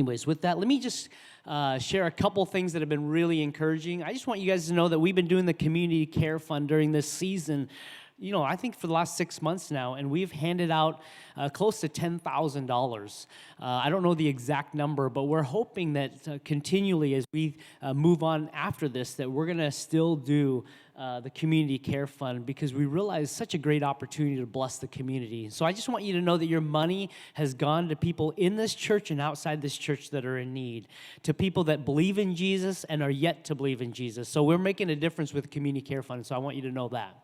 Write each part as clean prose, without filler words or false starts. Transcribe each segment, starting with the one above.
Anyways, with that, let me just share a couple things that have been really encouraging. I just want you guys to know that we've been doing the Community Care Fund during this season, I think for the last 6 months now, and we've handed out close to $10,000. I don't know the exact number, but we're hoping that continually as we move on after this, that we're going to still do the Community Care Fund because we realize such a great opportunity to bless the community. So I just want you to know that your money has gone to people in this church and outside this church that are in need, to people that believe in Jesus and are yet to believe in Jesus. So we're making a difference with the Community Care Fund, so I want you to know that.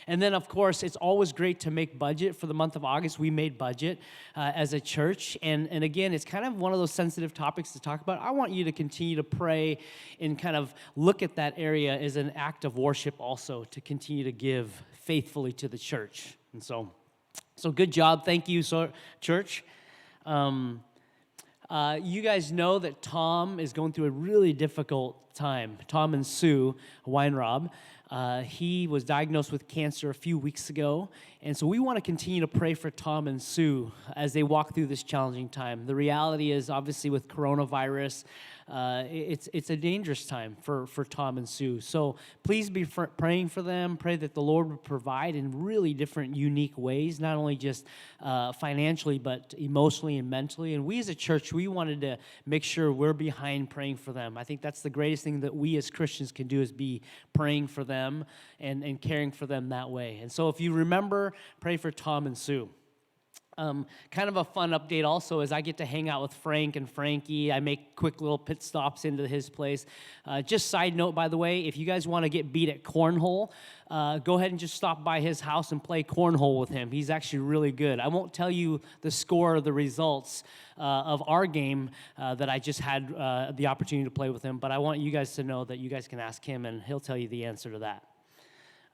And then, of course, it's always great to make budget. For the month of August, we made budget as a church. And again, it's kind of one of those sensitive topics to talk about. I want you to continue to pray and kind of look at that area as an act of worship also, to continue to give faithfully to the church. And so good job. Thank you, church. You guys know that Tom is going through a really difficult time. Tom and Sue Weinrob. He was diagnosed with cancer a few weeks ago, and so we want to continue to pray for Tom and Sue as they walk through this challenging time. The reality is, obviously, with coronavirus, it's a dangerous time for Tom and Sue. So please be praying for them. Pray that the Lord would provide in really different, unique ways, not only just financially, but emotionally and mentally. And we as a church, we wanted to make sure we're behind praying for them. I think that's the greatest thing that we as Christians can do, is be praying for them and caring for them that way. And so if you remember, pray for Tom and Sue. Kind of a fun update also is I get to hang out with Frank and Frankie. I make quick little pit stops into his place. Just side note, by the way, if you guys want to get beat at cornhole, go ahead and just stop by his house and play cornhole with him. He's actually really good. I won't tell you the score or the results of our game that I just had the opportunity to play with him, but I want you guys to know that you guys can ask him, and he'll tell you the answer to that.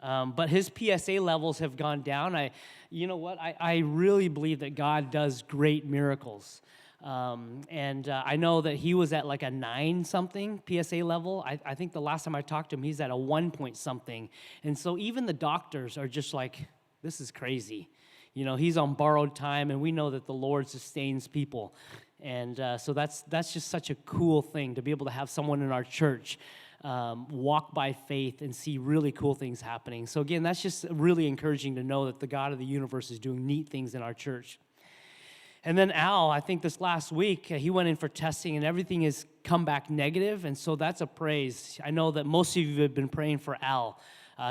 But his PSA levels have gone down. You know what? I really believe that God does great miracles. And I know that he was at like a 9-something PSA level. I think the last time I talked to him, he's at a 1-point-something. And so even the doctors are just like, this is crazy. He's on borrowed time, and we know that the Lord sustains people. And so that's just such a cool thing to be able to have someone in our church walk by faith and see really cool things happening. So again, that's just really encouraging to know that the God of the universe is doing neat things in our church. And then Al, I think this last week, he went in for testing and everything has come back negative, and so that's a praise. I know that most of you have been praying for Al.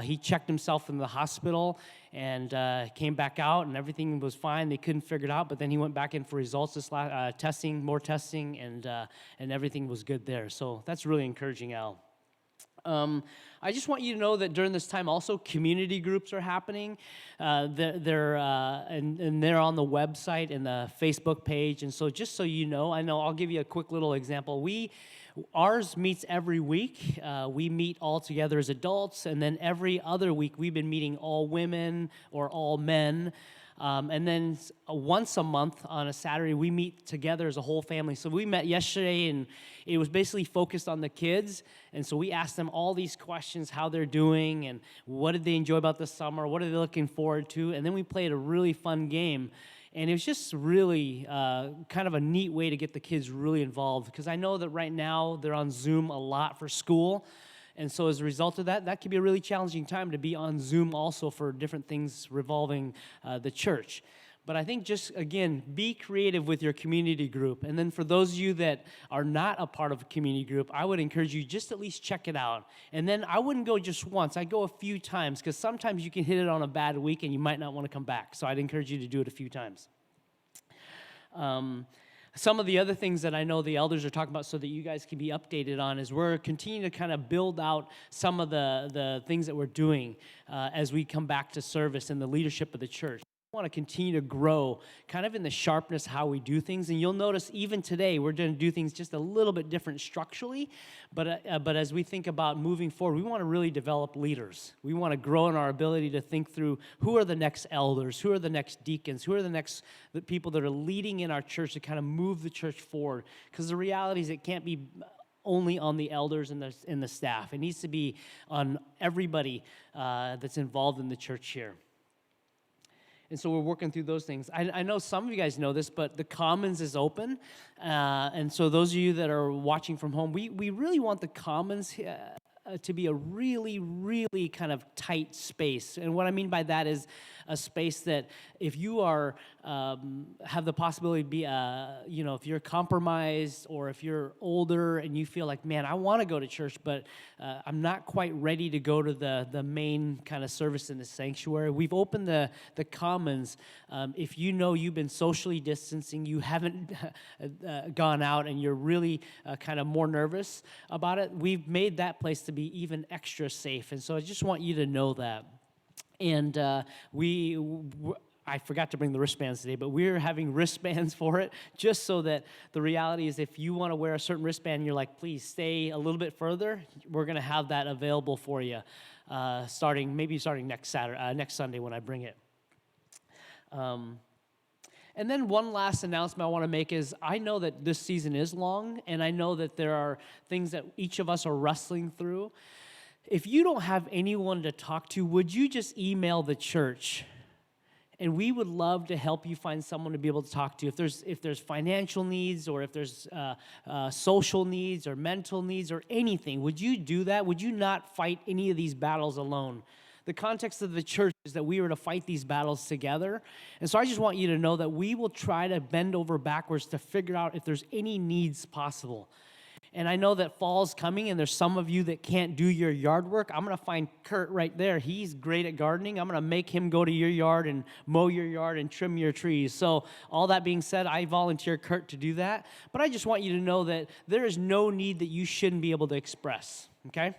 He checked himself in the hospital and came back out, and everything was fine. They couldn't figure it out, but then he went back in for results this more testing, and everything was good there. So that's really encouraging, Al. I just want you to know that during this time also community groups are happening. They're on the website and the Facebook page. And so just so you know, I'll give you a quick little example. Ours meets every week. We meet all together as adults, and then every other week we've been meeting all women or all men. And then once a month on a Saturday, we meet together as a whole family. So we met yesterday, and it was basically focused on the kids. And so we asked them all these questions, how they're doing, and what did they enjoy about the summer, what are they looking forward to. And then we played a really fun game. And it was just really kind of a neat way to get the kids really involved, because I know that right now they're on Zoom a lot for school. And so as a result of that could be a really challenging time to be on Zoom also for different things revolving the church. But I think just, again, be creative with your community group. And then for those of you that are not a part of a community group, I would encourage you just at least check it out. And then I wouldn't go just once. I'd go a few times, because sometimes you can hit it on a bad week and you might not want to come back. So I'd encourage you to do it a few times. Some of the other things that I know the elders are talking about so that you guys can be updated on is we're continuing to kind of build out some of the things that we're doing as we come back to service and the leadership of the church. We want to continue to grow kind of in the sharpness how we do things. And you'll notice even today we're going to do things just a little bit different structurally. But as we think about moving forward, we want to really develop leaders. We want to grow in our ability to think through who are the next elders, who are the next deacons, who are the people that are leading in our church to kind of move the church forward. Because the reality is it can't be only on the elders and the staff. It needs to be on everybody that's involved in the church here. And so we're working through those things. I know some of you guys know this, but the Commons is open. And so those of you that are watching from home, we really want the Commons to be a really, really kind of tight space. And what I mean by that is a space that if you are, have the possibility to be, if you're compromised or if you're older and you feel like, man, I want to go to church, but I'm not quite ready to go to the main kind of service in the sanctuary. We've opened the Commons. If you know you've been socially distancing, you haven't gone out and you're really kind of more nervous about it, we've made that place to be even extra safe. And so I just want you to know that. And I forgot to bring the wristbands today, but we're having wristbands for it, just so that the reality is if you want to wear a certain wristband and you're like, please stay a little bit further, we're going to have that available for you starting next Sunday when I bring it. And then one last announcement I want to make is I know that this season is long, and I know that there are things that each of us are wrestling through. If you don't have anyone to talk to, would you just email the church? And we would love to help you find someone to be able to talk to. If there's financial needs or if there's social needs or mental needs or anything, would you do that? Would you not fight any of these battles alone? The context of the church is that we were to fight these battles together. And so I just want you to know that we will try to bend over backwards to figure out if there's any needs possible. And I know that fall's coming, and there's some of you that can't do your yard work. I'm going to find Kurt right there. He's great at gardening. I'm going to make him go to your yard and mow your yard and trim your trees. So all that being said, I volunteer Kurt to do that. But I just want you to know that there is no need that you shouldn't be able to express, okay?